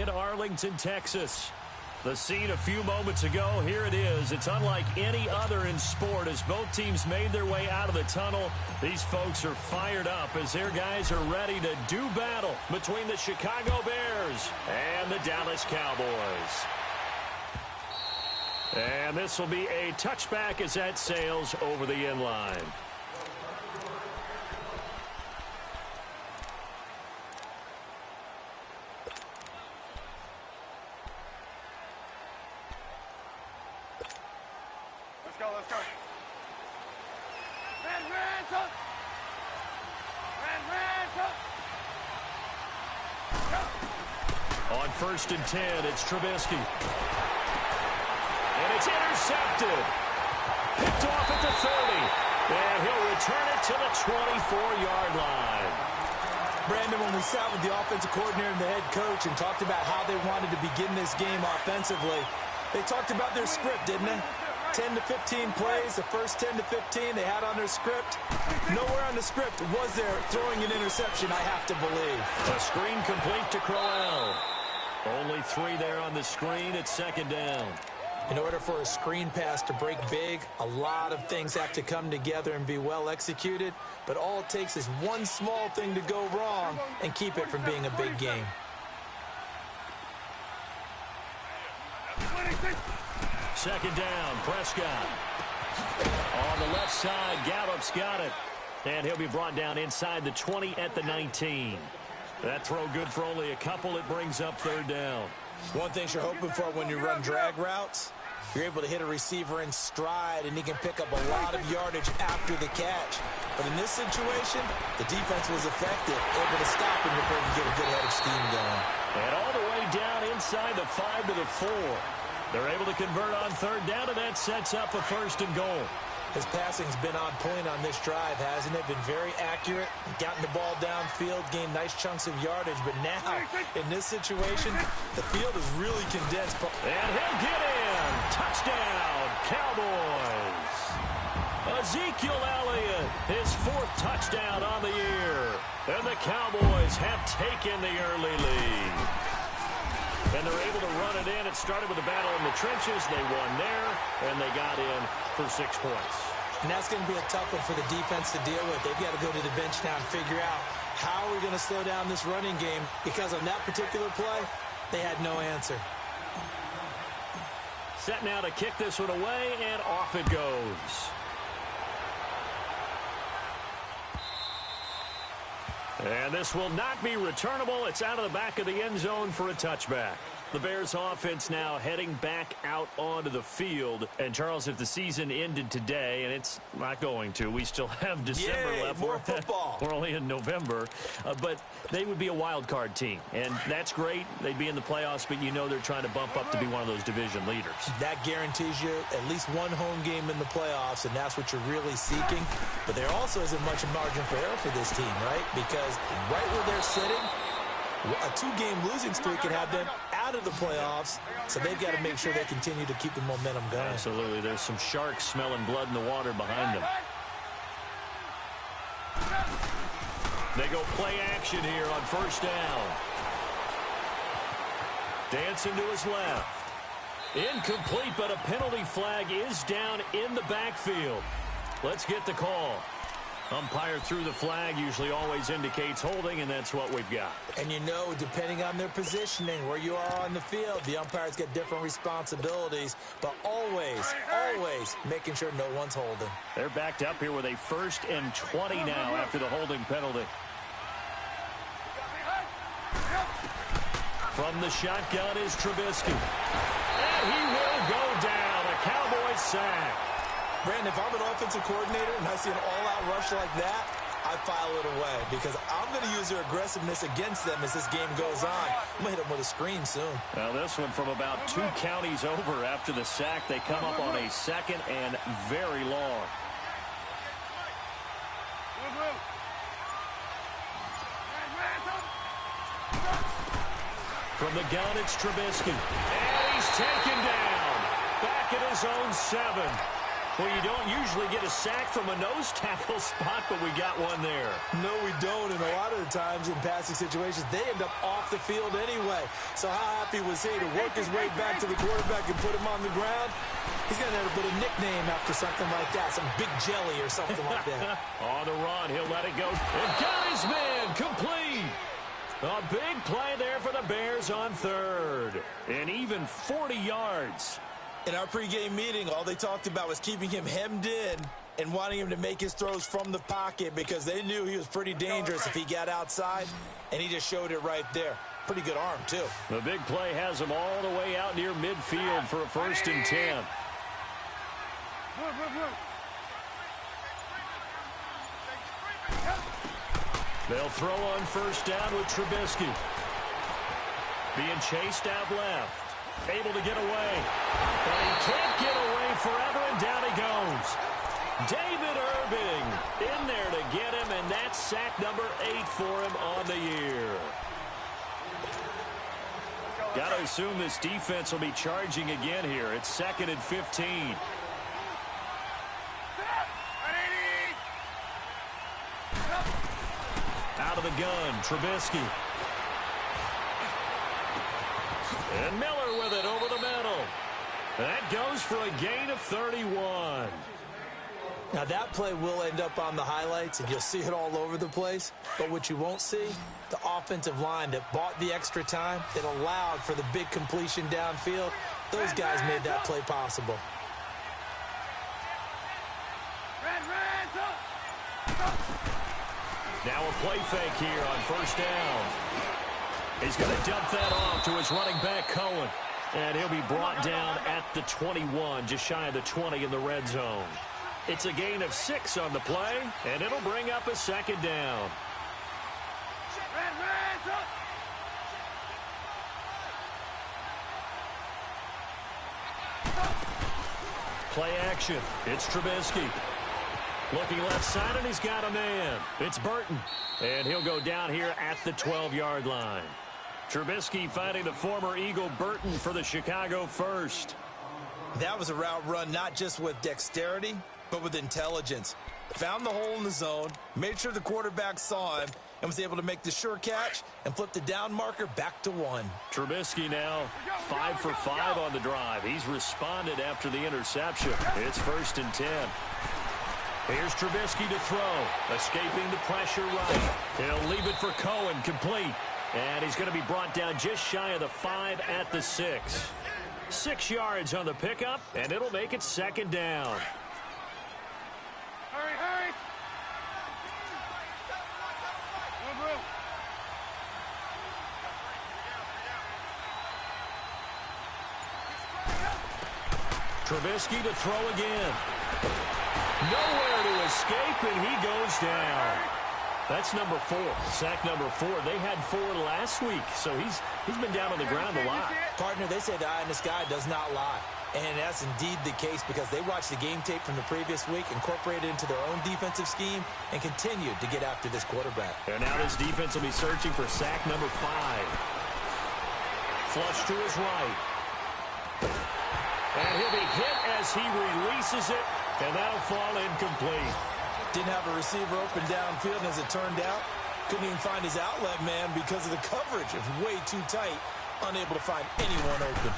in Arlington, Texas. The scene a few moments ago, here it is. It's unlike any other in sport as both teams made their way out of the tunnel. These folks are fired up as their guys are ready to do battle between the Chicago Bears and the Dallas Cowboys. And this will be a touchback as that sails over the end line. Let's go. On 1st and 10, it's Trubisky. And it's intercepted. Picked off at the 30. And he'll return it to the 24-yard line. Brandon, when we sat with the offensive coordinator and the head coach and talked about how they wanted to begin this game offensively, they talked about their script, didn't they? 10 to 15 plays, the first 10 to 15 they had on their script. Nowhere on the script was there throwing an interception, I have to believe. A screen complete to Crowell. Only 3 there on the screen. It's 2nd down. In order for a screen pass to break big, a lot of things have to come together and be well executed. But all it takes is one small thing to go wrong and keep it from being a big game. Second down, Prescott. On the left side, Gallup's got it. And he'll be brought down inside the 20 at the 19. That throw good for only a couple. It brings up 3rd down. One thing you're hoping for when you run drag routes, you're able to hit a receiver in stride, and he can pick up a lot of yardage after the catch. But in this situation, the defense was effective, able to stop him before he could get a good head of steam going. And all the way down inside the 5 to the 4. They're able to convert on 3rd down, and that sets up a 1st and goal. His passing's been on point on this drive, hasn't it? Been very accurate, gotten the ball downfield, gained nice chunks of yardage. But now, in this situation, the field is really condensed. And he'll get in. Touchdown, Cowboys. Ezekiel Elliott, his 4th touchdown on the year. And the Cowboys have taken the early lead. And they're able to run it in. It started with a battle in the trenches. They won there, and they got in for 6 points. And that's going to be a tough one for the defense to deal with. They've got to go to the bench now and figure out how are we going to slow down this running game, because on that particular play, they had no answer. Set now to kick this one away, and off it goes. And this will not be returnable. It's out of the back of the end zone for a touchback. The Bears offense now heading back out onto the field. And, Charles, if the season ended today, and it's not going to, we still have December left. More football. We're only in November. But they would be a wild card team. And that's great. They'd be in the playoffs, but you know they're trying to bump up to be one of those division leaders. That guarantees you at least one home game in the playoffs, and that's what you're really seeking. But there also isn't much margin for error for this team, right? Because right where they're sitting, a 2-game losing streak can have them out of the playoffs, so they've got to make sure they continue to keep the momentum going. Absolutely. There's some sharks smelling blood in the water behind them. They go play action here on 1st down. Dancing to his left. Incomplete, but a penalty flag is down in the backfield. Let's get the call. Umpire threw the flag, usually always indicates holding, and that's what we've got. And you know, depending on their positioning, where you are on the field, the umpires get different responsibilities, but always making sure no one's holding. They're backed up here with a 1st and 20 now after the holding penalty. From the shotgun is Trubisky. And he will go down. A Cowboys sack. Brandon, if I'm an offensive coordinator and I see an all-out rush like that, I file it away because I'm going to use their aggressiveness against them as this game goes on. I'm going to hit them with a screen soon. Well, this one from about 2 counties over after the sack. They come up on a 2nd and very long. From the gun, it's Trubisky. And he's taken down. Back at his own 7. Well, you don't usually get a sack from a nose tackle spot, but we got one there. No, we don't, and a lot of the times in passing situations, they end up off the field anyway. So how happy was he to work his way back to the quarterback and put him on the ground? He's going to have to put a nickname after something like that, some Big Jelly or something like that. On the run, he'll let it go. And got his man complete. A big play there for the Bears on third. And even 40 yards. In our pregame meeting, all they talked about was keeping him hemmed in and wanting him to make his throws from the pocket because they knew he was pretty dangerous if he got outside, and he just showed it right there. Pretty good arm, too. The big play has him all the way out near midfield for a 1st and 10. They'll throw on 1st down with Trubisky. Being chased out left. Able to get away. But he can't get away forever, and down he goes. David Irving in there to get him, and that's sack number 8 for him on the year. Got to assume this defense will be charging again here. It's 2nd and 15. Out of the gun, Trubisky. And Miller with it over the middle. That goes for a gain of 31. Now, that play will end up on the highlights, and you'll see it all over the place. But what you won't see, the offensive line that bought the extra time, that allowed for the big completion downfield, those guys made that play possible. Now a play fake here on 1st down. He's going to dump that off to his running back, Cohen. And he'll be brought down at the 21, just shy of the 20 in the red zone. It's a gain of 6 on the play, and it'll bring up a 2nd down. Play action. It's Trubisky. Looking left side, and he's got a man. It's Burton. And he'll go down here at the 12-yard line. Trubisky finding the former Eagle Burton for the Chicago first. That was a route run not just with dexterity, but with intelligence. Found the hole in the zone, made sure the quarterback saw him, and was able to make the sure catch and flip the down marker back to 1. Trubisky now 5 for 5 on the drive. He's responded after the interception. It's 1st and 10. Here's Trubisky to throw. Escaping the pressure right. He'll leave it for Cohen, complete. And he's going to be brought down just shy of the 5 at the 6. 6 yards on the pickup, and it'll make it 2nd down. Hurry, hurry. Trubisky to throw again. Nowhere to escape, and he goes down. That's number 4, sack number 4. They had 4 last week, so he's been down on the ground a lot. Partner, they say the eye in the sky does not lie. And that's indeed the case because they watched the game tape from the previous week, incorporated it into their own defensive scheme, and continued to get after this quarterback. And now this defense will be searching for sack number 5. Flush to his right. And he'll be hit as he releases it, and that'll fall incomplete. Didn't have a receiver open downfield, and as it turned out, couldn't even find his outlet man because of the coverage. It was way too tight, unable to find anyone open.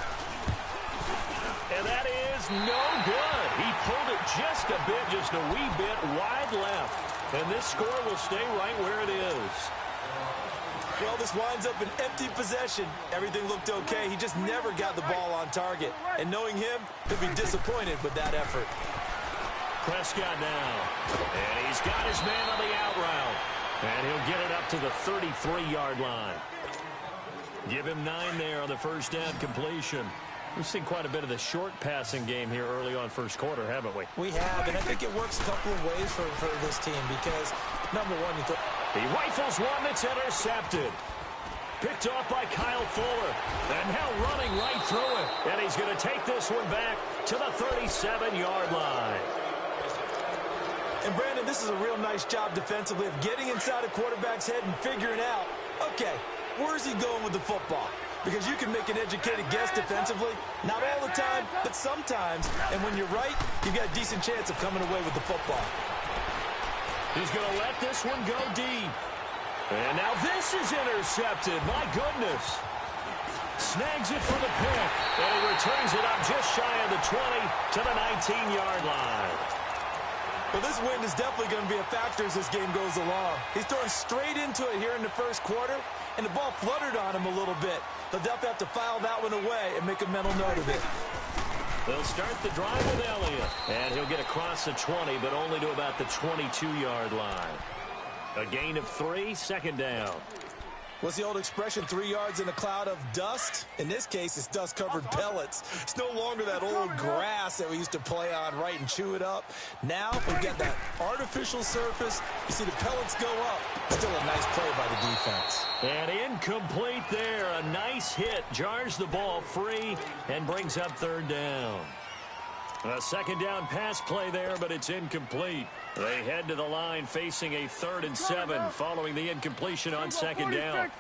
And that is no good. He pulled it just a bit, just a wee bit wide left. And this score will stay right where it is. Well, this winds up an empty possession. Everything looked okay. He just never got the ball on target. And knowing him, he'll be disappointed with that effort. Prescott now. And he's got his man on the out route. And he'll get it up to the 33-yard line. Give him 9 there on the 1st down completion. We've seen quite a bit of the short passing game here early on 1st quarter, haven't we? We have, and I think it works a couple of ways for this team because, number one, he rifles one that's intercepted. Picked off by Kyle Fuller. And now running right through it. And he's going to take this one back to the 37-yard line. And, Brandon, this is a real nice job defensively of getting inside a quarterback's head and figuring out, okay, where's he going with the football? Because you can make an educated guess defensively. Not all the time, but sometimes. And when you're right, you've got a decent chance of coming away with the football. He's going to let this one go deep. And now this is intercepted. My goodness. Snags it for the pick. And he returns it up just shy of the 20 to the 19-yard line. Well, this wind is definitely going to be a factor as this game goes along. He's throwing straight into it here in the first quarter, and the ball fluttered on him a little bit. He'll definitely have to file that one away and make a mental note of it. They'll start the drive with Elliott, and he'll get across the 20, but only to about the 22-yard line. A gain of 3, second down. What's the old expression, 3 yards in a cloud of dust? In this case, it's dust-covered pellets. It's no longer that old grass that we used to play on, right, and chew it up. Now we've got that artificial surface. You see the pellets go up. Still a nice play by the defense. And incomplete there. A nice hit. Jars the ball free and brings up third down. A second down pass play there, but it's incomplete. They head to the line facing a 3rd and 7 following the incompletion on second down.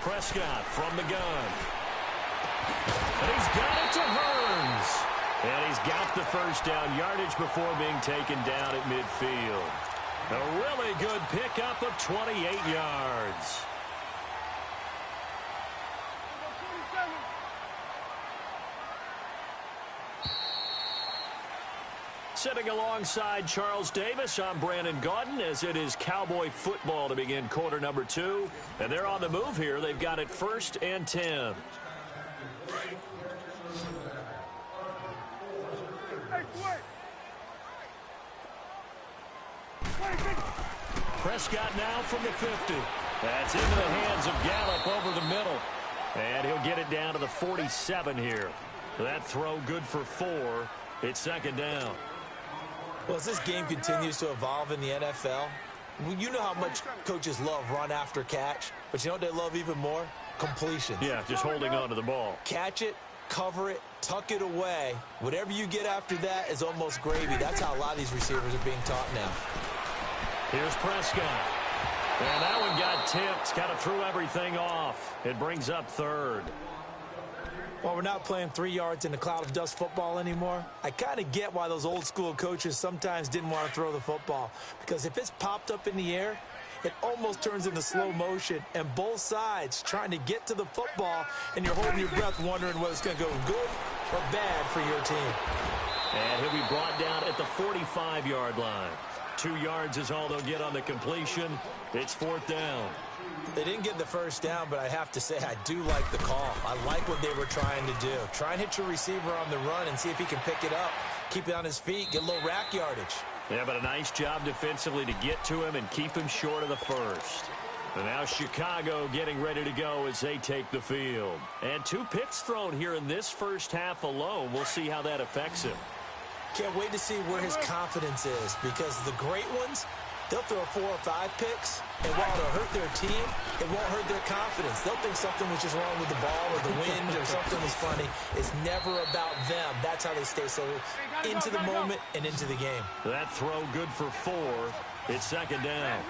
Prescott from the gun. And he's got it to Hearns. And he's got the first down yardage before being taken down at midfield. A really good pickup of 28 yards. Sitting alongside Charles Davis, I'm Brandon Gaudin, as it is Cowboy football to begin quarter number 2. And they're on the move here. They've got it 1st and 10. Prescott now from the 50. That's into the hands of Gallup over the middle. And he'll get it down to the 47 here. That throw good for 4. It's second down. Well, as this game continues to evolve in the NFL, you know how much coaches love run after catch, but you know what they love even more? Completions. Yeah, just holding on to the ball. Catch it, cover it, tuck it away. Whatever you get after that is almost gravy. That's how a lot of these receivers are being taught now. Here's Prescott. And that one got tipped. Kind of threw everything off. It brings up 3rd. Well, we're not playing 3 yards in the cloud of dust football anymore. I kind of get why those old school coaches sometimes didn't want to throw the football. Because if it's popped up in the air, it almost turns into slow motion. And both sides trying to get to the football, and you're holding your breath wondering whether it's going to go good or bad for your team. And he'll be brought down at the 45-yard line. 2 yards is all they'll get on the completion. It's 4th down. They didn't get the first down, but I have to say I do like the call. I like what they were trying to do. Try and hit your receiver on the run and see if he can pick it up. Keep it on his feet, get a little rack yardage. Yeah, but a nice job defensively to get to him and keep him short of the first. And now Chicago getting ready to go as they take the field. And 2 picks thrown here in this first half alone. We'll see how that affects him. Can't wait to see where his confidence is, because the great ones, they'll throw 4 or 5 picks, and while it'll hurt their team, it won't hurt their confidence. They'll think something was just wrong with the ball or the wind or something was funny. It's never about them. That's how they stay so into the moment and into the game. That throw good for 4. It's second down.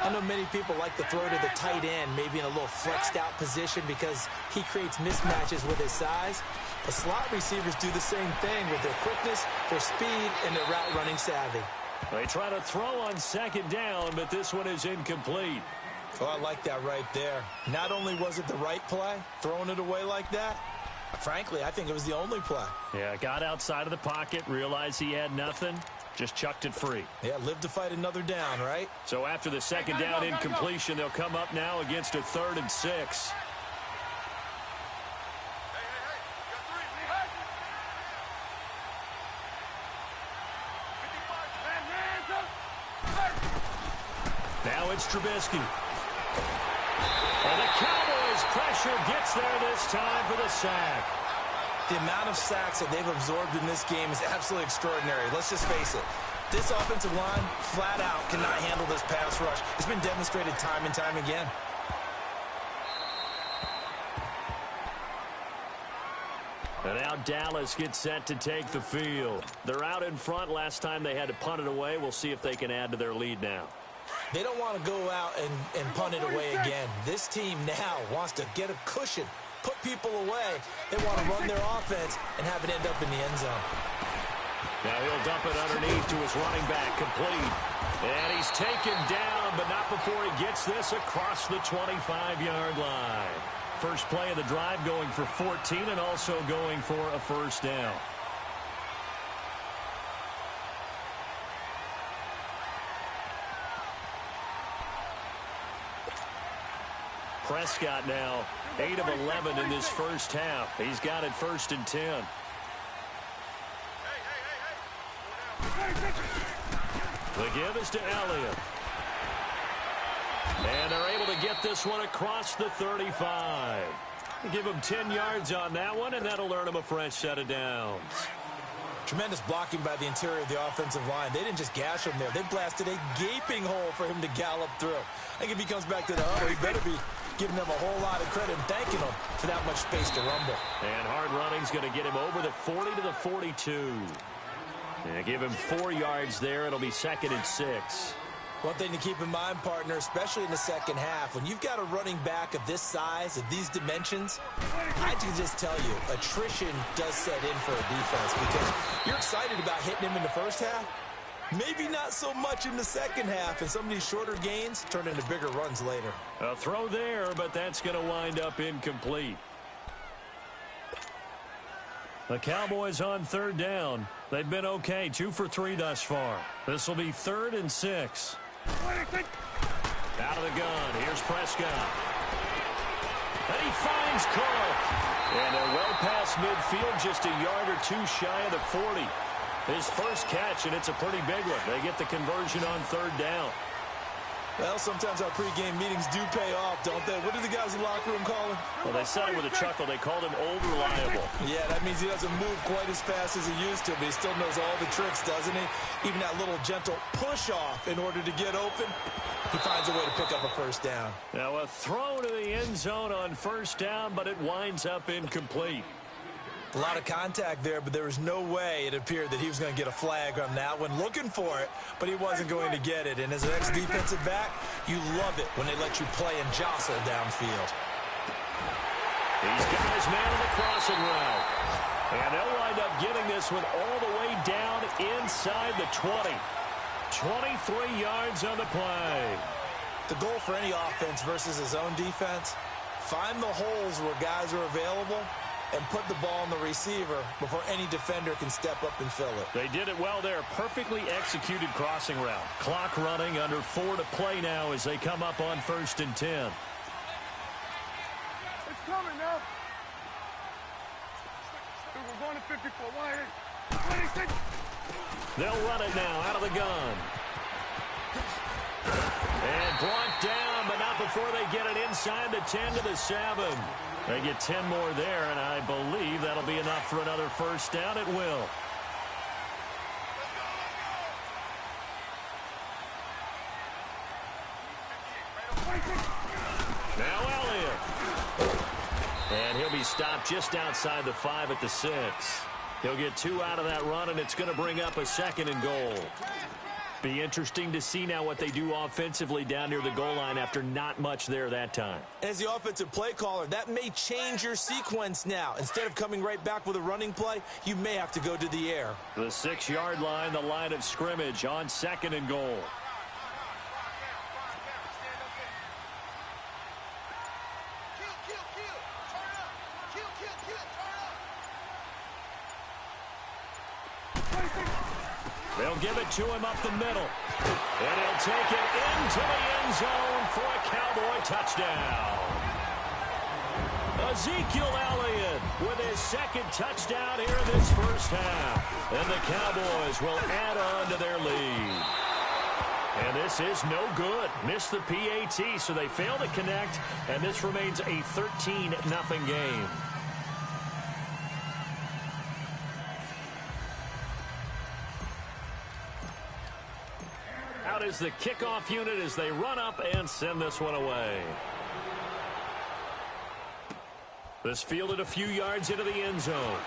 I know many people like to throw to the tight end, maybe in a little flexed out position because he creates mismatches with his size. The slot receivers do the same thing with their quickness, their speed, and their route running savvy. They try to throw on second down, but this one is incomplete. Oh, I like that right there. Not only was it the right play, throwing it away like that, frankly, I think it was the only play. Yeah, got outside of the pocket, realized he had nothing, just chucked it free. Yeah, live to fight another down, right? So after the second down incompletion, they'll come up now against a 3rd and 6. Now it's Trubisky. And the Cowboys' pressure gets there this time for the sack. The amount of sacks that they've absorbed in this game is absolutely extraordinary. Let's just face it. This offensive line, flat out, cannot handle this pass rush. It's been demonstrated time and time again. And now Dallas gets set to take the field. They're out in front. Last time they had to punt it away. We'll see if they can add to their lead now. They don't want to go out and punt it away again. This team now wants to get a cushion, put people away. They want to run their offense and have it end up in the end zone. Now he'll dump it underneath to his running back, complete. And he's taken down, but not before he gets this across the 25-yard line. First play of the drive going for 14 and also going for a first down. Prescott now 8 of 11 in this first half. He's got it 1st and 10. The give is to Elliott. And they're able to get this one across the 35. Give him 10 yards on that one, and that'll earn him a fresh set of downs. Tremendous blocking by the interior of the offensive line. They didn't just gash him there. They blasted a gaping hole for him to gallop through. I think if he comes back to the huddle, he better be giving them a whole lot of credit and thanking them for that much space to rumble. And hard running's going to get him over the 40 to the 42. And give him 4 yards there. It'll be 2nd and 6. One thing to keep in mind, partner, especially in the second half, when you've got a running back of this size, of these dimensions, I can just tell you, attrition does set in for a defense because you're excited about hitting him in the first half. Maybe not so much in the second half, and some of these shorter gains turn into bigger runs later. A throw there, but that's going to wind up incomplete. The Cowboys on 3rd down. They've been okay, 2 for 3 thus far. This will be 3rd and 6. Out of the gun, here's Prescott. And he finds Cook. And they're well past midfield, just a yard or 2 shy of the 40. His first catch, and it's a pretty big one. They get the conversion on 3rd down. Well, sometimes our pregame meetings do pay off, don't they? What do the guys in the locker room call him? Well, they said it with a chuckle. They called him old reliable. Yeah, that means he doesn't move quite as fast as he used to, but he still knows all the tricks, doesn't he? Even that little gentle push-off in order to get open, he finds a way to pick up a first down. Now a throw to the end zone on 1st down, but it winds up incomplete. A lot of contact there, but there was no way it appeared that he was going to get a flag on that one. Looking for it, but he wasn't going to get it. And as an ex-defensive back, you love it when they let you play and jostle downfield. He's got his man on the crossing route. And they'll wind up getting this one all the way down inside the 20. 23 yards on the play. The goal for any offense versus his own defense, find the holes where guys are available and put the ball on the receiver before any defender can step up and fill it. They did it well there. Perfectly executed crossing route. Clock running, under 4 to play now as they come up on 1st and 10. It's coming now. We're going to 54. 26. They'll run it now out of the gun. And brought down, but not before they get it inside the 10 to the 7. They get 10 more there, and I believe that'll be enough for another first down. It will. Now Elliott. And he'll be stopped just outside the 5 at the 6. He'll get 2 out of that run, and it's going to bring up a 2nd and goal. Be interesting to see now what they do offensively down near the goal line after not much there that time. As the offensive play caller, that may change your sequence now. Instead of coming right back with a running play, you may have to go to the air. The 6-yard line, the line of scrimmage on 2nd and goal. They'll give it to him up the middle. And he'll take it into the end zone for a Cowboy touchdown. Ezekiel Elliott with his 2nd touchdown here in this first half. And the Cowboys will add on to their lead. And this is no good. Missed the PAT, so they fail to connect. And this remains a 13-0 game. Out is the kickoff unit as they run up and send this one away. This fielded a few yards into the end zone.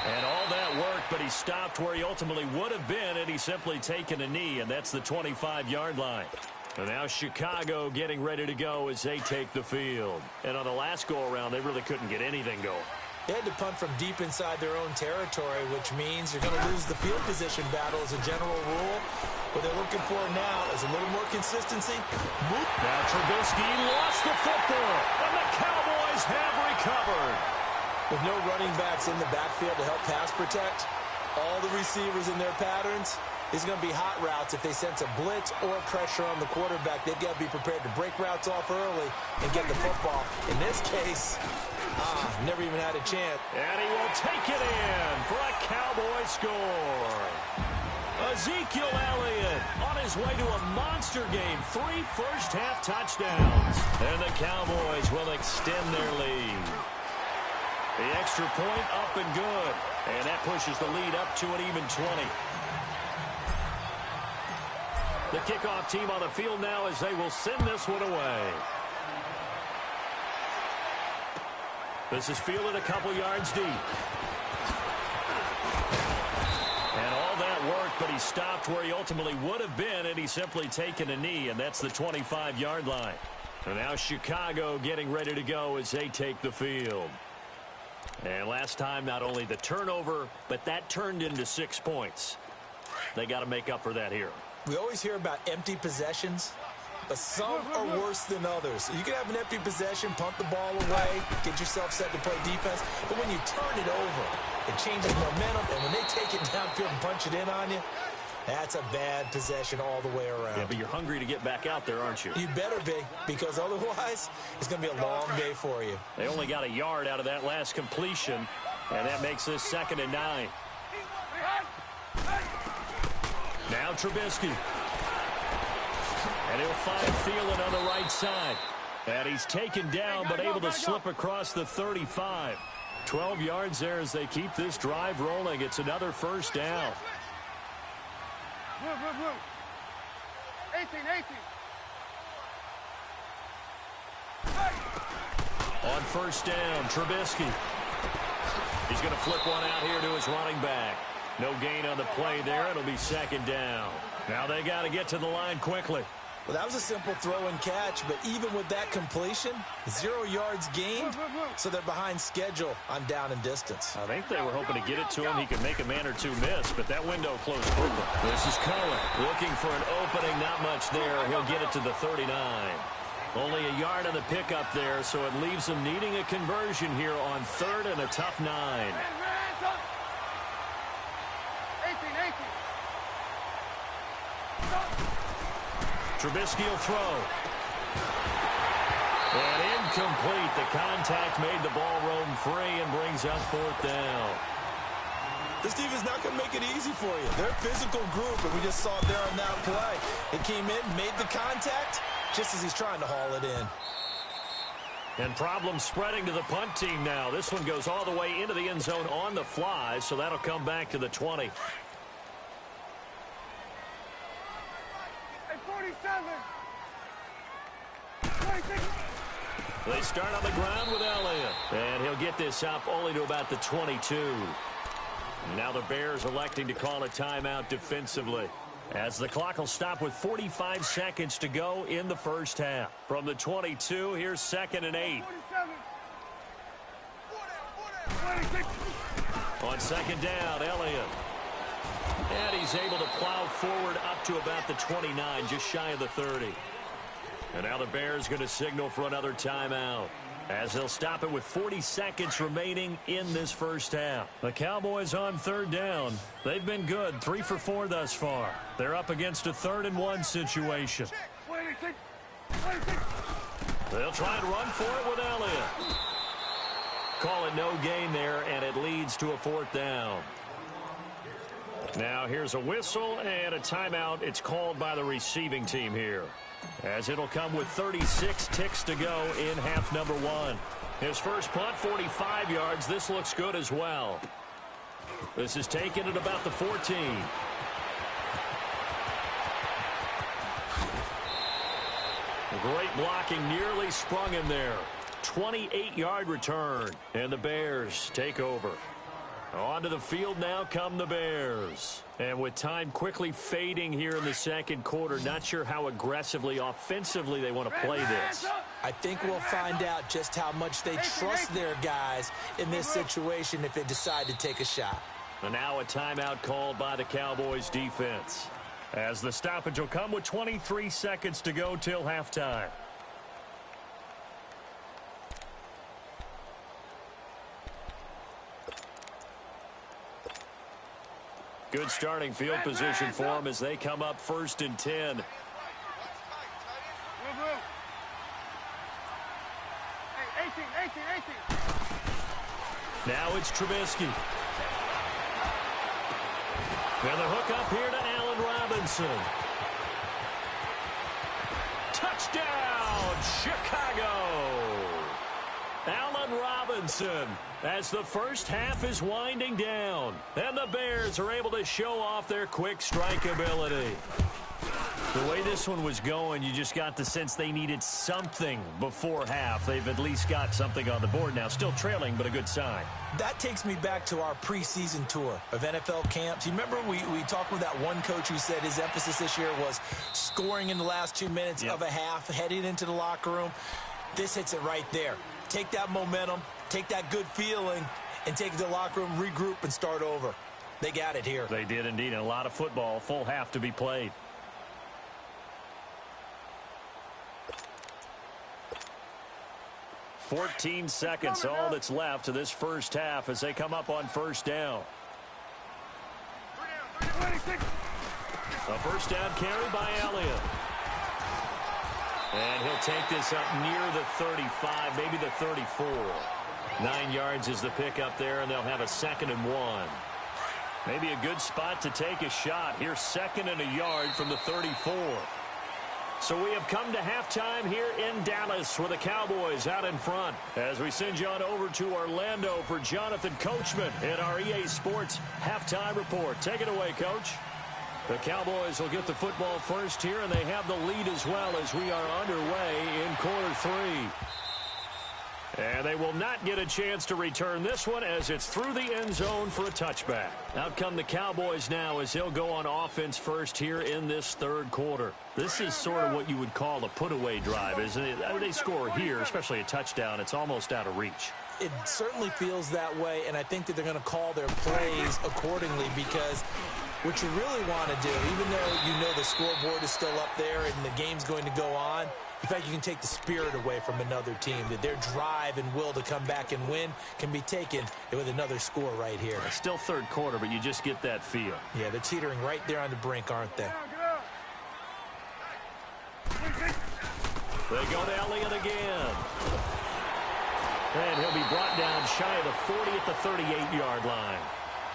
And all that work, but he he stopped where he ultimately would have been had he simply taken a knee, and that's the 25-yard line. And now Chicago getting ready to go as they take the field. And on the last go-around, they really couldn't get anything going. They had to punt from deep inside their own territory, which means you're going to lose the field position battle as a general rule. What they're looking for now is a little more consistency. Now Trubisky lost the football, and the Cowboys have recovered. With no running backs in the backfield to help pass protect, all the receivers in their patterns, these are going to be hot routes. If they sense a blitz or pressure on the quarterback, they've got to be prepared to break routes off early and get the football. In this case, never even had a chance. And he will take it in for a Cowboy score. Ezekiel Elliott on his way to a monster game. 3 first-half touchdowns. And the Cowboys will extend their lead. The extra point up and good. And that pushes the lead up to an even 20. The kickoff team on the field now as they will send this one away. This is fielded a couple yards deep. And all that worked, but he stopped where he ultimately would have been had he simply taken a knee, and that's the 25-yard line. And now Chicago getting ready to go as they take the field. And last time, not only the turnover, but that turned into 6 points. They got to make up for that here. We always hear about empty possessions, but some are worse than others. You can have an empty possession, punt the ball away, get yourself set to play defense, but when you turn it over, it changes momentum, and when they take it downfield and punch it in on you, that's a bad possession all the way around. Yeah, but you're hungry to get back out there, aren't you? You better be, because otherwise, it's going to be a long day for you. They only got a yard out of that last completion, and that makes this 2nd and 9. Now Trubisky. And he'll find Thielen on the right side. And he's taken down, but able to slip across the 35. 12 yards there as they keep this drive rolling. It's another first down. Blue. 18. On first down, Trubisky. He's going to flip one out here to his running back. No gain on the play there. It'll be 2nd down. Now they got to get to the line quickly. Well, that was a simple throw and catch, but even with that completion, 0 yards gained, so they're behind schedule on down and distance. I think they were hoping to get it to him. He could make a man or two miss, but that window closed quickly. This is Cohen looking for an opening. Not much there. He'll get it to the 39. Only a yard on the pickup there, so it leaves him needing a conversion here on 3rd and a tough 9. 18. Trubisky will throw. And incomplete. The contact made the ball roam free and brings up 4th down. This team is not going to make it easy for you. They're a physical group, and we just saw it there on that play. It came in, made the contact, just as he's trying to haul it in. And problems spreading to the punt team now. This one goes all the way into the end zone on the fly, so that'll come back to the 20. 26. They start on the ground with Elliott. And he'll get this up only to about the 22. Now the Bears electing to call a timeout defensively, as the clock will stop with 45 seconds to go in the first half. From the 22, here's 2nd and 8. 26. On 2nd down, Elliott. And he's able to plow forward up to about the 29, just shy of the 30. And now the Bears going to signal for another timeout, as they'll stop it with 40 seconds remaining in this first half. The Cowboys on 3rd down. They've been good, 3 for 4 thus far. They're up against a 3rd and 1 situation. 26. They'll try and run for it with Elliott. Call it no gain there, and it leads to a 4th down. Now here's a whistle and a timeout. It's called by the receiving team here, as it'll come with 36 ticks to go in half number 1. His first punt, 45 yards. This looks good as well. This is taken at about the 14. Great blocking, nearly sprung him there. 28-yard return, and the Bears take over. Onto the field now come the Bears. And with time quickly fading here in the second quarter, not sure how aggressively, offensively they want to play this. I think we'll find out just how much they trust their guys in this situation if they decide to take a shot. And now a timeout called by the Cowboys defense, as the stoppage will come with 23 seconds to go till halftime. Good starting field position for them as they come up 1st and 10. Hey, 18. Now it's Trubisky. And the hook up here to Allen Robinson. Touchdown, Chicago! Allen Robinson, as the first half is winding down, and the Bears are able to show off their quick strike ability. The way this one was going, you just got the sense they needed something before half. They've at least got something on the board now. Still trailing, but a good sign. That takes me back to our preseason tour of NFL camps. You remember we talked with that one coach who said his emphasis this year was scoring in the last 2 minutes of a half, heading into the locker room. This hits it right there. Take that momentum, take that good feeling, and take it to the locker room, regroup, and start over. They got it here. They did indeed, and a lot of football, full half to be played. "14 seconds, all that's left to this first half as they come up on 1st down. A 1st down carry by Elliott. And he'll take this up near the 35, maybe the 34. 9 yards is the pickup there, and they'll have a 2nd and 1. Maybe a good spot to take a shot. Here's 2nd and a yard from the 34. So we have come to halftime here in Dallas with the Cowboys out in front. As we send you on over to Orlando for Jonathan Coachman in our EA Sports Halftime Report. Take it away, Coach. The Cowboys will get the football first here, and they have the lead as well as we are underway in quarter 3. And they will not get a chance to return this one as it's through the end zone for a touchback. Out come the Cowboys now as they'll go on offense first here in this 3rd quarter. This is sort of what you would call a put-away drive, isn't it? They score here, especially a touchdown. It's almost out of reach. It certainly feels that way, and I think that they're going to call their plays accordingly because what you really want to do, even though you know the scoreboard is still up there and the game's going to go on, in fact, you can take the spirit away from another team, that their drive and will to come back and win can be taken with another score right here. It's still 3rd quarter, but you just get that feel. Yeah, they're teetering right there on the brink, aren't they? They go to Elliott again. And he'll be brought down shy of the 40 at the 38-yard line.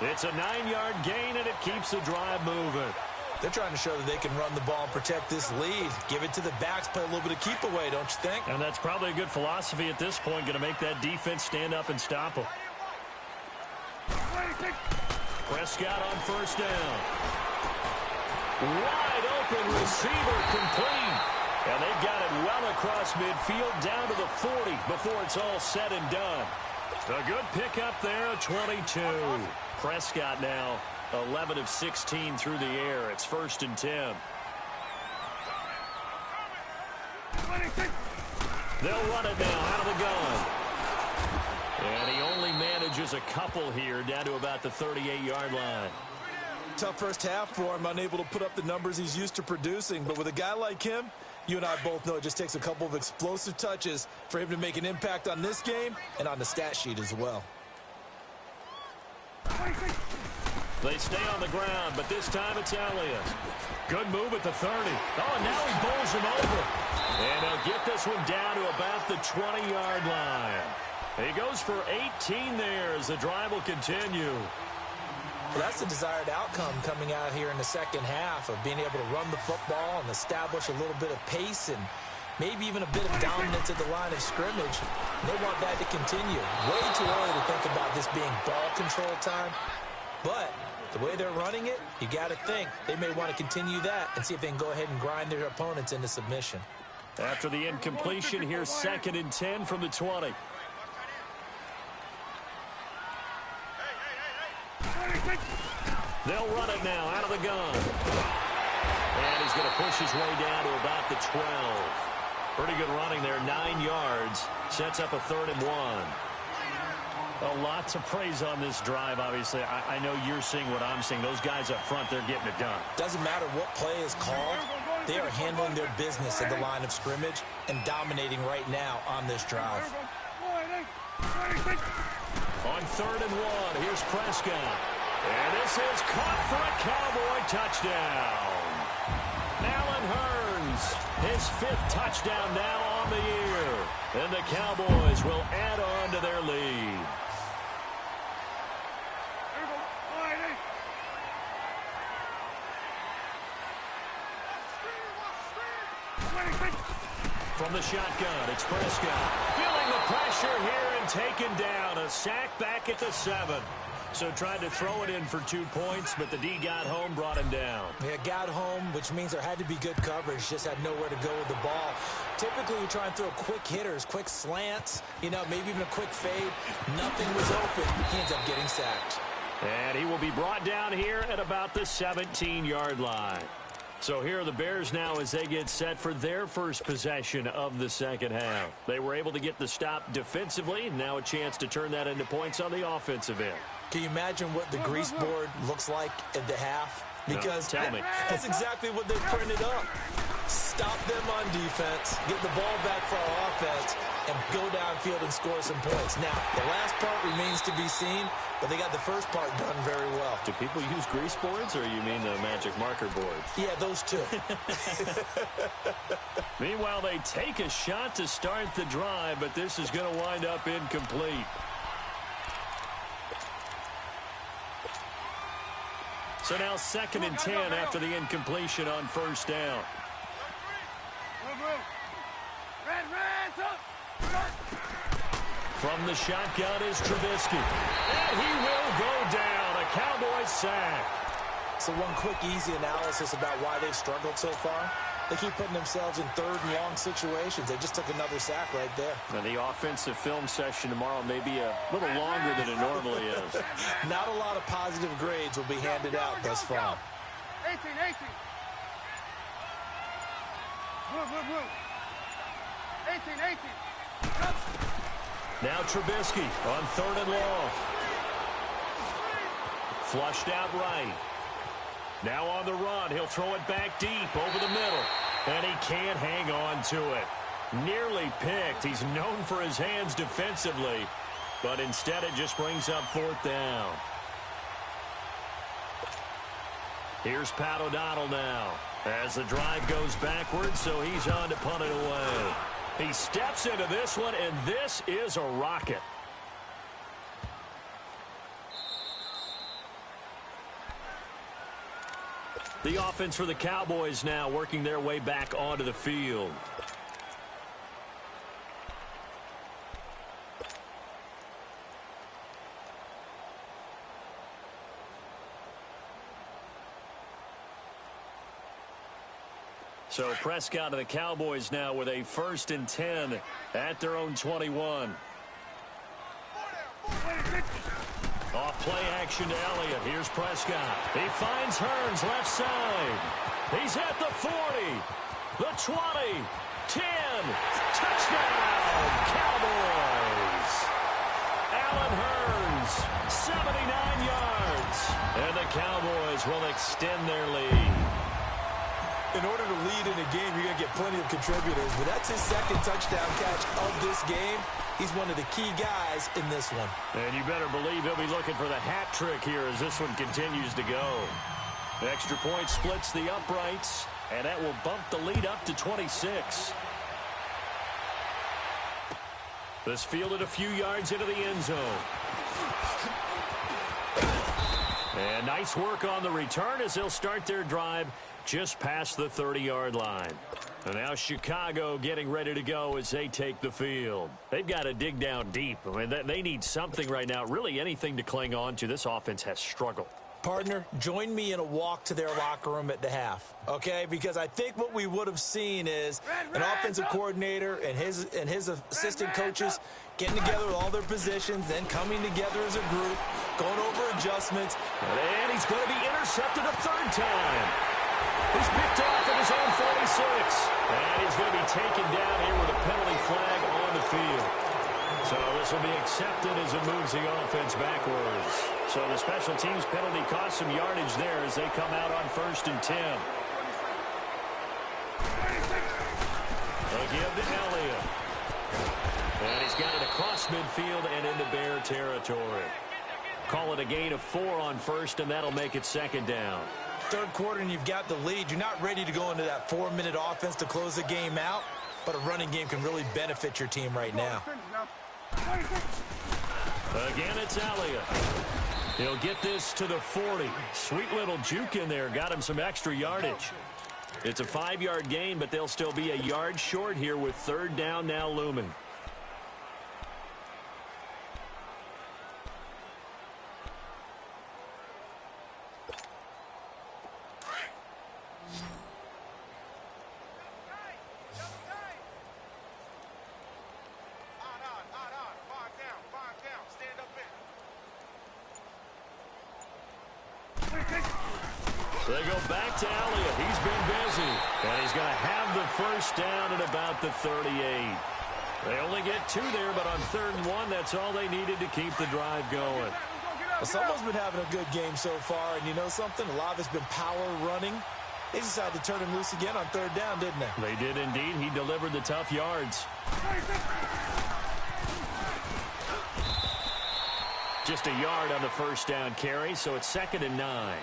It's a 9-yard gain, and it keeps the drive moving. They're trying to show that they can run the ball and protect this lead. Give it to the backs, play a little bit of keep away, don't you think? And that's probably a good philosophy at this point, going to make that defense stand up and stop them. Prescott on 1st down. Wide open receiver complete. And they've got it well across midfield down to the 40 before it's all said and done. A good pickup there, 22. Prescott now 11 of 16 through the air. It's 1st and 10. They'll run it now out of the gun. And he only manages a couple here down to about the 38-yard line. Tough first half for him, unable to put up the numbers he's used to producing. But with a guy like him, you and I both know it just takes a couple of explosive touches for him to make an impact on this game and on the stat sheet as well. They stay on the ground, but this time it's Elliott. Good move at the 30. Oh, and now he bowls him over. And he'll get this one down to about the 20-yard line. He goes for 18 there as the drive will continue. Well, that's the desired outcome coming out here in the second half of being able to run the football and establish a little bit of pace and maybe even a bit of dominance at the line of scrimmage. And they want that to continue. Way too early to think about this being ball control time. But the way they're running it, you got to think they may want to continue that and see if they can go ahead and grind their opponents into submission. After the incompletion, here's 2nd and 10 from the 20. They'll run it now out of the gun. And he's going to push his way down to about the 12. Pretty good running there, 9 yards. Sets up a 3rd and 1. Lots of praise on this drive, obviously. I know you're seeing what I'm seeing. Those guys up front, they're getting it done. Doesn't matter what play is called. They are handling their business at the line of scrimmage and dominating right now on this drive. On 3rd and 1, here's Prescott. And this is caught for a Cowboy touchdown. Allen Hurns, his 5th touchdown now on the year. And the Cowboys will add on to their lead. From the shotgun, it's Prescott. Feeling the pressure here and taken down. A sack back at the 7. So tried to throw it in for 2 points, but the D got home, brought him down. Yeah, got home, which means there had to be good coverage. Just had nowhere to go with the ball. Typically, we try and throw quick hitters, quick slants, maybe even a quick fade. Nothing was open. He ends up getting sacked. And he will be brought down here at about the 17-yard line. So here are the Bears now as they get set for their first possession of the second half. They were able to get the stop defensively. Now a chance to turn that into points on the offensive end. Can you imagine what the grease board looks like at the half? Because no, tell me. That's exactly what they printed up. Stop them on defense, get the ball back for our offense, and go downfield and score some points. Now, the last part remains to be seen, but they got the first part done very well. Do people use grease boards, or you mean the magic marker boards? Yeah, those two. Meanwhile, they take a shot to start the drive, but this is going to wind up incomplete. So now 2nd and 10 after the incompletion on 1st down. From the shotgun is Trubisky. And he will go down. A Cowboys sack. So one quick, easy analysis about why they've struggled so far. They keep putting themselves in 3rd and long situations. They just took another sack right there. Now the offensive film session tomorrow may be a little longer than it normally is. Not a lot of positive grades will be handed out thus far. 18. Move. 18. Now Trubisky on 3rd and long. Flushed out right. Now on the run, he'll throw it back deep over the middle. And he can't hang on to it. Nearly picked. He's known for his hands defensively. But instead it just brings up 4th down. Here's Pat O'Donnell now. As the drive goes backwards, so he's on to punt it away. He steps into this one, and this is a rocket. The offense for the Cowboys now working their way back onto the field. So Prescott and the Cowboys now with a 1st and 10 at their own 21. Off play action to Elliott. Here's Prescott. He finds Hurns left side. He's at the 40, the 20, 10. Touchdown, Cowboys. Allen Hurns, 79 yards. And the Cowboys will extend their lead. In order to lead in a game, you're going to get plenty of contributors. But that's his 2nd touchdown catch of this game. He's one of the key guys in this one. And you better believe he'll be looking for the hat trick here as this one continues to go. The extra point splits the uprights, and that will bump the lead up to 26. This fielded a few yards into the end zone. And nice work on the return as they'll start their drive just past the 30-yard line. And now Chicago getting ready to go as they take the field. They've got to dig down deep. I mean, they need something right now, really anything to cling on to. This offense has struggled. Partner, join me in a walk to their locker room at the half, okay? Because I think what we would have seen is an offensive coordinator and his assistant coaches getting together with all their positions, then coming together as a group, going over adjustments. And he's going to be intercepted a third time. He's picked off at his own 46. And he's going to be taken down here with a penalty flag on the field. So this will be accepted as it moves the offense backwards. So the special teams penalty cost some yardage there as they come out on 1st and 10. They'll give to Elliott. And he's got it across midfield and into Bear territory. Call it a gain of 4 on 1st, and that'll make it 2nd down. Third quarter and you've got the lead. You're not ready to go into that 4-minute offense to close the game out, but a running game can really benefit your team right now. Again, it's Elliott. He'll get this to the 40. Sweet little juke in there. Got him some extra yardage. It's a 5-yard gain, but they'll still be a yard short here with 3rd down now looming. They go back to Elliott. He's been busy. And he's going to have the 1st down at about the 38. They only get 2 there, but on 3rd and 1, that's all they needed to keep the drive going. Well, someone's been having a good game so far, and you know something? A lot of it's been power running. They decided to turn him loose again on 3rd down, didn't they? They did indeed. He delivered the tough yards. Just a yard on the 1st down carry, so it's 2nd and 9.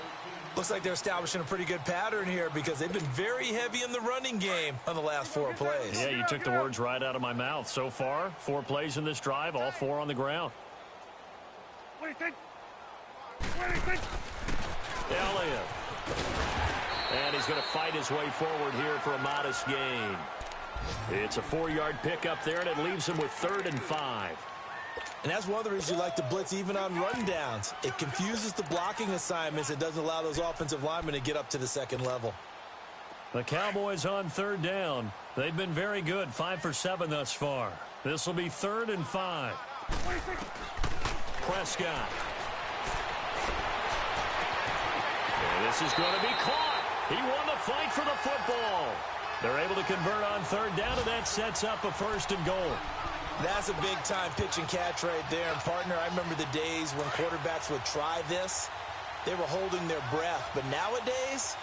Looks like they're establishing a pretty good pattern here because they've been very heavy in the running game on the last 4 plays. Yeah, you took the words right out of my mouth. So far, 4 plays in this drive, all 4 on the ground. What do you think? What do you think? Elliott. And he's going to fight his way forward here for a modest gain. It's a 4-yard pickup there, and it leaves him with 3rd and 5. And that's one of the reasons you like to blitz even on rundowns. It confuses the blocking assignments. It doesn't allow those offensive linemen to get up to the 2nd level. The Cowboys on 3rd down. They've been very good, 5 for 7 thus far. This will be 3rd and 5. Prescott. And this is going to be caught. He won the fight for the football. They're able to convert on 3rd down, and that sets up a 1st and goal. That's a big-time pitch and catch right there. And, partner, I remember the days when quarterbacks would try this. They were holding their breath. But nowadays,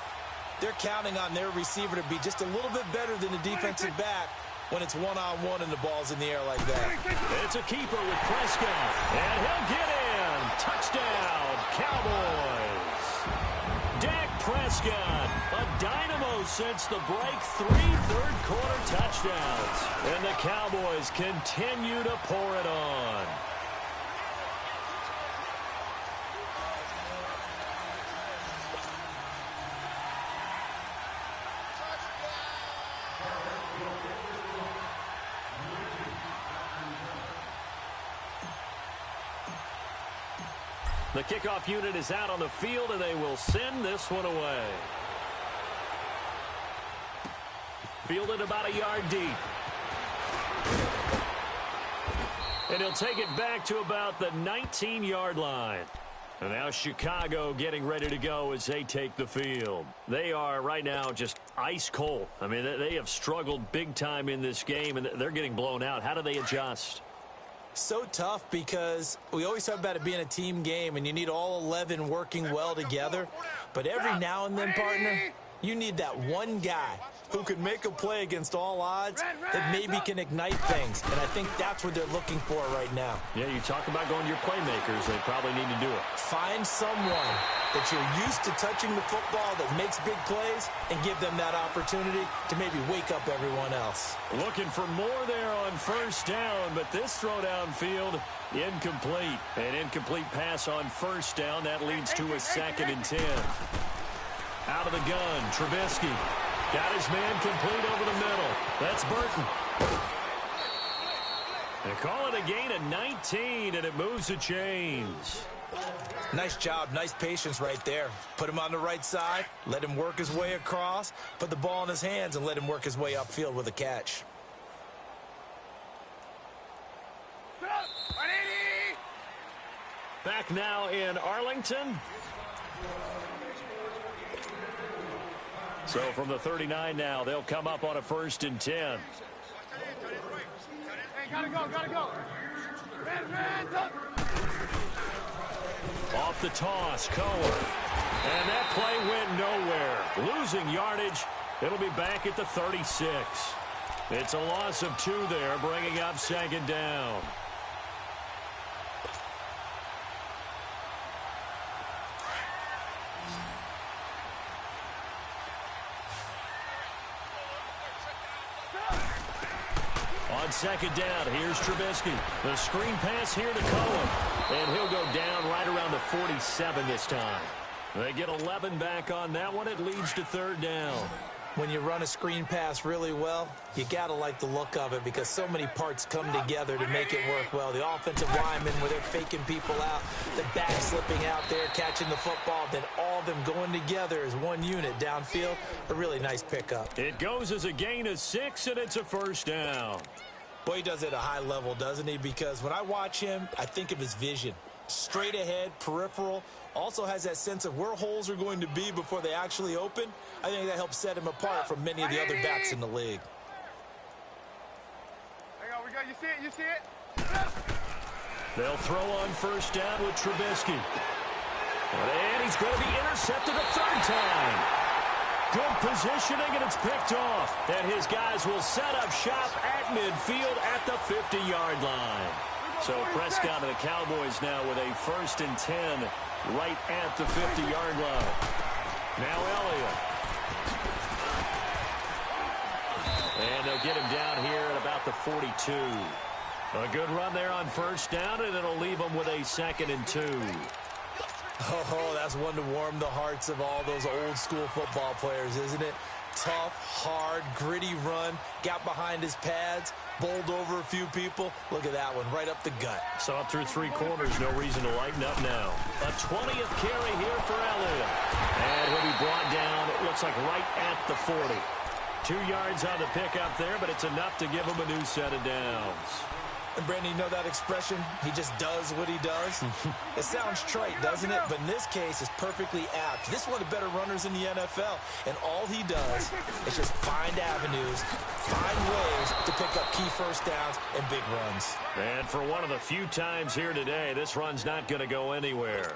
they're counting on their receiver to be just a little bit better than the defensive back when it's one-on-one and the ball's in the air like that. It's a keeper with Prescott. And he'll get in. Touchdown, Cowboys. Dak Prescott, a dynamo since the break, 3 third-quarter touchdowns. And the Cowboys continue to pour it on. The kickoff unit is out on the field, and they will send this one away. Fielded about a yard deep. And he'll take it back to about the 19-yard line. And now Chicago getting ready to go as they take the field. They are right now just ice cold. I mean, they have struggled big time in this game, and they're getting blown out. How do they adjust? So tough because we always talk about it being a team game and you need all 11 working well together. But every now and then, partner, you need that one guy who can make a play against all odds that maybe can ignite things. And I think that's what they're looking for right now. Yeah, you talk about going to your playmakers. They probably need to do it. Find someone that you're used to touching the football that makes big plays and give them that opportunity to maybe wake up everyone else. Looking for more there on 1st down, but this throw downfield incomplete. An incomplete pass on 1st down. That leads to a 2nd and 10. Out of the gun, Trubisky. Got his man complete over the middle. That's Burton. They call it a gain of 19, and it moves the chains. Nice job, nice patience right there. Put him on the right side, let him work his way across, put the ball in his hands, and let him work his way upfield with a catch. Back now in Arlington. So from the 39 now, they'll come up on a 1st and 10. Hey, gotta go. Hands up. Off the toss, Cohen. And that play went nowhere. Losing yardage. It'll be back at the 36. It's a loss of 2 there, bringing up 2nd down. On 2nd down, here's Trubisky. The screen pass here to Cohen. And he'll go down right around the 47 this time. They get 11 back on that one. It leads to 3rd down. When you run a screen pass really well, you got to like the look of it because so many parts come together to make it work well. The offensive linemen, where they're faking people out, the back slipping out there, catching the football, then all of them going together as one unit downfield. A really nice pickup. It goes as a gain of 6, and it's a 1st down. Boy, he does it at a high level, doesn't he? Because when I watch him, I think of his vision. Straight ahead, peripheral, also has that sense of where holes are going to be before they actually open. I think that helps set him apart from many of the other backs in the league. Hang on, you see it? They'll throw on 1st down with Trubisky. And he's going to be intercepted a 3rd time. Good positioning, and it's picked off. And his guys will set up shop at midfield at the 50-yard line. So Prescott and the Cowboys now with a 1st and 10 right at the 50-yard line. Now Elliott. And they'll get him down here at about the 42. A good run there on 1st down, and it'll leave them with a 2nd and 2. Oh, that's one to warm the hearts of all those old school football players, isn't it? Tough, hard, gritty run, got behind his pads, bowled over a few people. Look at that one, right up the gut. Saw it through 3 quarters, no reason to lighten up now. A 20th carry here for Elliott. And he'll be brought down, it looks like right at the 40. 2 yards on the pickup there, but it's enough to give him a new set of downs. And Brandon, you know that expression? He just does what he does. It sounds trite, doesn't it? But in this case, it's perfectly apt. This is one of the better runners in the NFL. And all he does is just find avenues, find ways to pick up key 1st downs and big runs. And for one of the few times here today, this run's not going to go anywhere.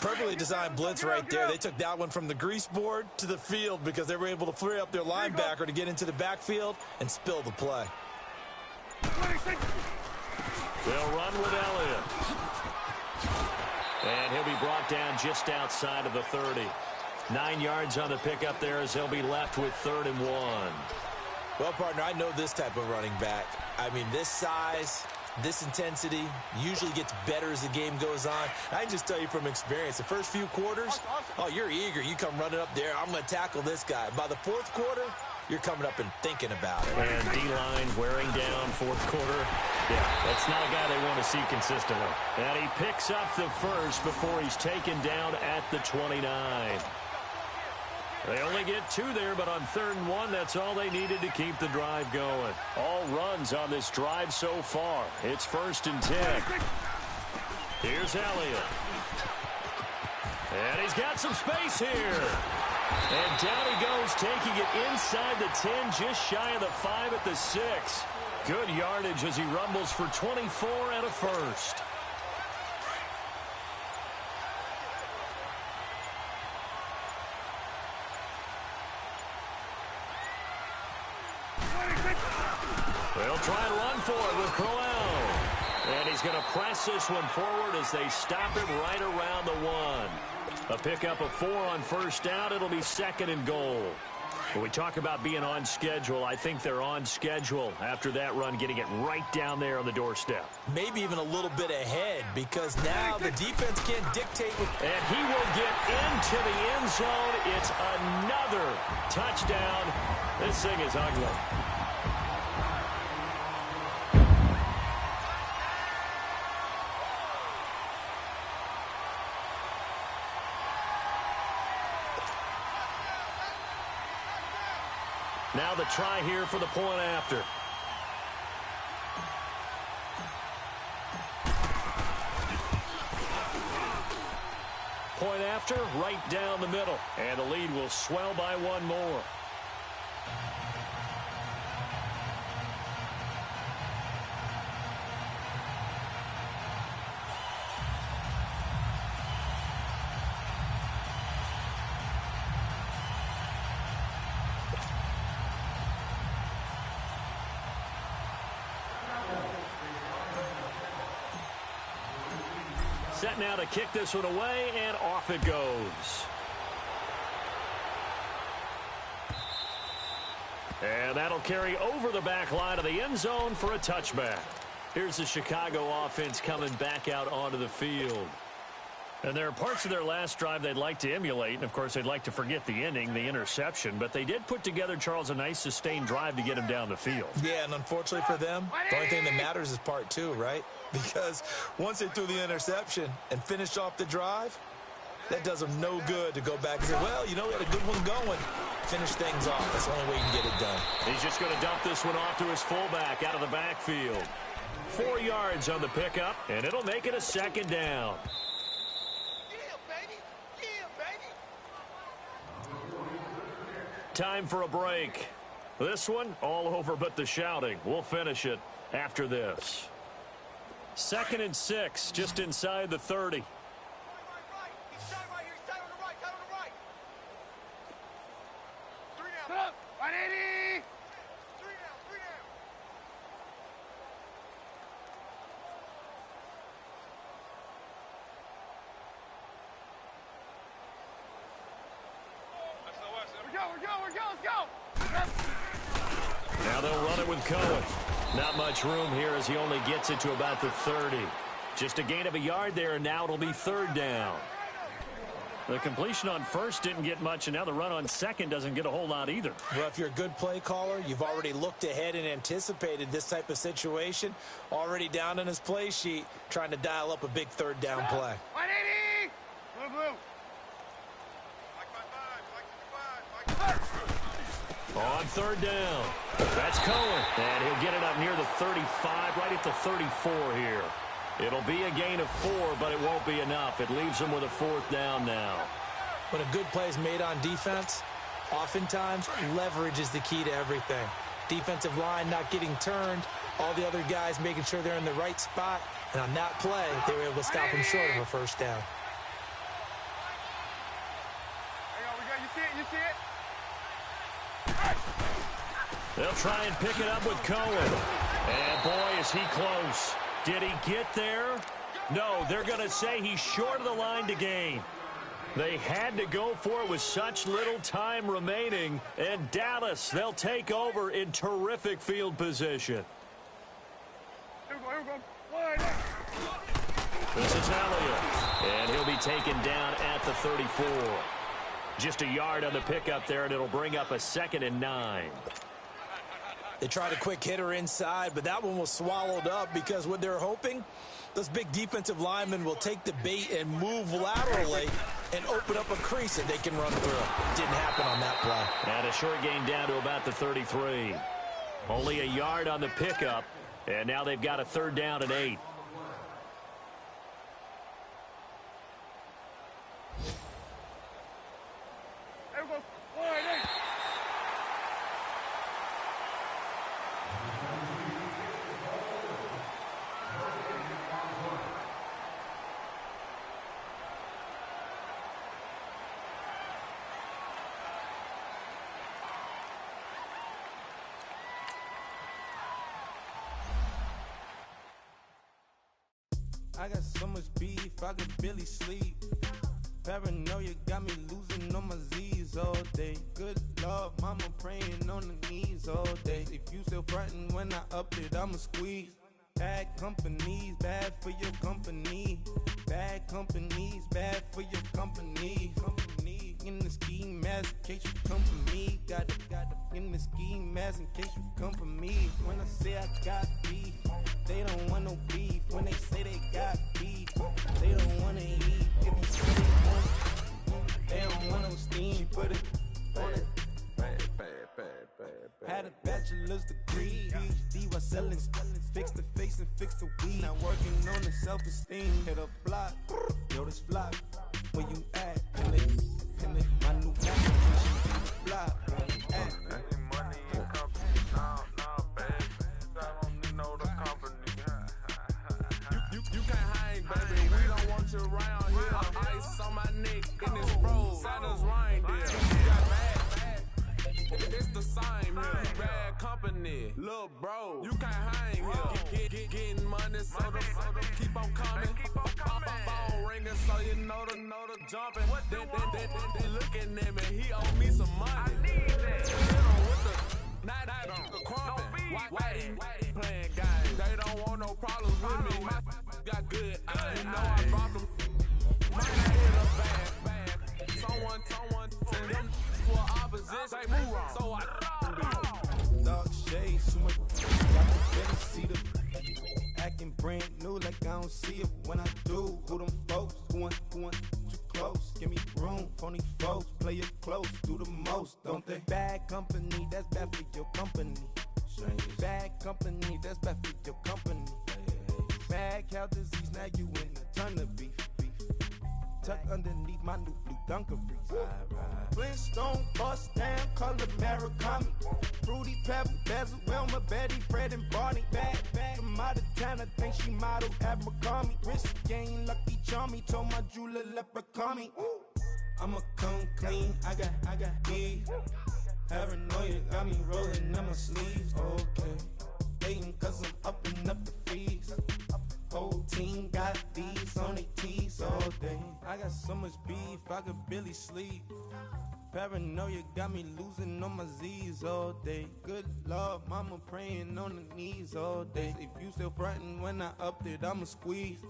Perfectly designed blitz right there. They took that one from the grease board to the field because they were able to free up their linebacker to get into the backfield and spill the play. They'll run with Elliott. And he'll be brought down just outside of the 30. 9 yards on the pickup there as they'll be left with 3rd and 1. Well, partner, I know this type of running back. I mean, this size, this intensity usually gets better as the game goes on. I can just tell you from experience, the first few quarters, oh, you're eager. You come running up there. I'm going to tackle this guy. By the 4th quarter, you're coming up and thinking about it. And D-line wearing down 4th quarter. Yeah, that's not a guy they want to see consistently. And he picks up the 1st before he's taken down at the 29. They only get 2 there, but on 3rd and 1, that's all they needed to keep the drive going. All runs on this drive so far. It's 1st and 10. Here's Elliott. And he's got some space here. And down he goes, taking it inside the 10, just shy of the 5 at the 6. Good yardage as he rumbles for 24 and a 1st. They'll try and run for it with Crowell. And he's going to press this one forward as they stop him right around the 1. A pickup of 4 on 1st down. It'll be 2nd and goal. When we talk about being on schedule, I think they're on schedule after that run, getting it right down there on the doorstep. Maybe even a little bit ahead because now the defense can't dictate. And he will get into the end zone. It's another touchdown. This thing is ugly. Now the try here for the point after. monster right down the middle. And the lead will swell by one more. Set now to kick this one away, and off it goes. And that'll carry over the back line of the end zone for a touchback. Here's the Chicago offense coming back out onto the field. And there are parts of their last drive they'd like to emulate. And, of course, they'd like to forget the inning, the interception. But they did put together, Charles, a nice sustained drive to get him down the field. Yeah, and unfortunately for them, the only thing that matters is part two, right? Because once they threw the interception and finished off the drive, that does them no good to go back and say, well, you know, we had a good one going. Finish things off. That's the only way you can get it done. He's just going to dump this one off to his fullback out of the backfield. 4 yards on the pickup, and it'll make it a second down. Time for a break. This one, all over but the shouting. We'll finish it after this. 2nd and 6, just inside the 30. Now they'll run it with Cohen. Not much room here as he only gets it to about the 30. Just a gain of a yard there, and now it'll be 3rd down. The completion on first didn't get much, and now the run on second doesn't get a whole lot either. Well, if you're a good play caller, you've already looked ahead and anticipated this type of situation. Already down in his play sheet, trying to dial up a big 3rd down play. 180! Blue. On 3rd down. That's Cohen. And he'll get it up near the 35, right at the 34 here. It'll be a gain of 4, but it won't be enough. It leaves him with a 4th down now. When a good play is made on defense, oftentimes leverage is the key to everything. Defensive line not getting turned, all the other guys making sure they're in the right spot, and on that play, they were able to stop him short of a 1st down. You see it? They'll try and pick it up with Cohen. And boy, is he close. Did he get there? No, they're going to say he's short of the line to gain. They had to go for it with such little time remaining. And Dallas, they'll take over in terrific field position. Here we go. This is Elliott. And he'll be taken down at the 34. Just a yard on the pickup there, and it'll bring up a 2nd and 9. They tried a quick hitter inside, but that one was swallowed up because what they're hoping, those big defensive linemen will take the bait and move laterally and open up a crease that they can run through. Didn't happen on that play. And a short gain down to about the 33. Only a yard on the pickup, and now they've got a 3rd down and 8. There we go. 180. I got so much beef, I could barely sleep. Paranoia got me losing on my Z's all day. Good Lord, mama praying on the knees all day. If you still frontin' when I up it, I'ma squeeze. Bad companies, bad for your company. Bad companies, bad for your company. Company in the ski mask in case you come for me. Got it in the ski mask in case you come for me. When I say I got beef, they don't want no beef. When they say they got beef, they don't wanna eat. If you say they want, they don't want no steam. She put it on it. Had a bachelor's degree, PhD while selling. Fix the face and fix the weed. Now working on the self-esteem. Hit a block, yo, this flock. Where you at? My new application be the block. You can't hang, baby. We don't want you around here. Ice on my neck in this froze. Santa's reindeer. You got bad. It's the same here. Bad company, little bro. You can't hang here. Getting money, so the keep on coming. Phone ringing, so you know the jumping. They looking at me. He owe me some money. Not the crumping. Why they playing games? They don't want no problems with me. My got good. I know I dropped them. Might have hit a bad. Someone tell them for opposition. They move wrong. So I Dark shades, too much. Got the better see the acting brand new like I don't see it when I do. Who them folks? Who want too close? Give me room, phony folks. Play it close, do the most, don't they? Bad company, that's bad for your company. Bad company, that's bad for your company. Bad cow disease, now you in a ton of beef. Tuck underneath my new blue Dunkaroos. Flintstone bust down, color Murakami. Fruity Pebble, Basil, Wilma, Betty, Fred, and Barney. Bad from out of town, I think she modeled at McCarmy. Wrist game, Lucky Charmy, told my jeweler leprechaun. I'ma come clean, I got heat. Paranoia got me rolling on my sleeves. Okay, hating cause I'm upping up the fees. Whole team got these on their tees all day. I got so much beef, I could barely sleep. Paranoia got me losing on my Z's all day. Good Lord, mama praying on the knees all day. If you still frontin' when I upped it, I'ma squeeze.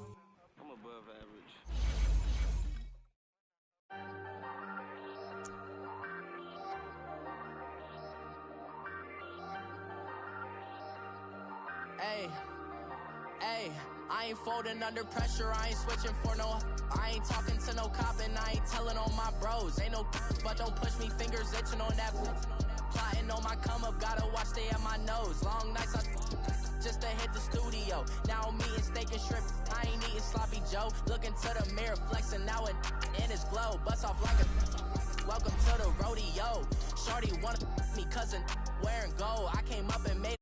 I'm above average. Hey, I ain't folding under pressure, I ain't switching for no. I ain't talking to no cop and I ain't telling on my bros. Ain't no but don't push me, fingers itching on that. Plotting on my come up, gotta watch stay at my nose. Long nights just to hit the studio. Now I'm eating steak and shrimp, I ain't eating sloppy Joe. Looking to the mirror, flexing now it in his glow. Bust off like a welcome to the rodeo. Shorty wanna me cousin wearing gold. I came up and made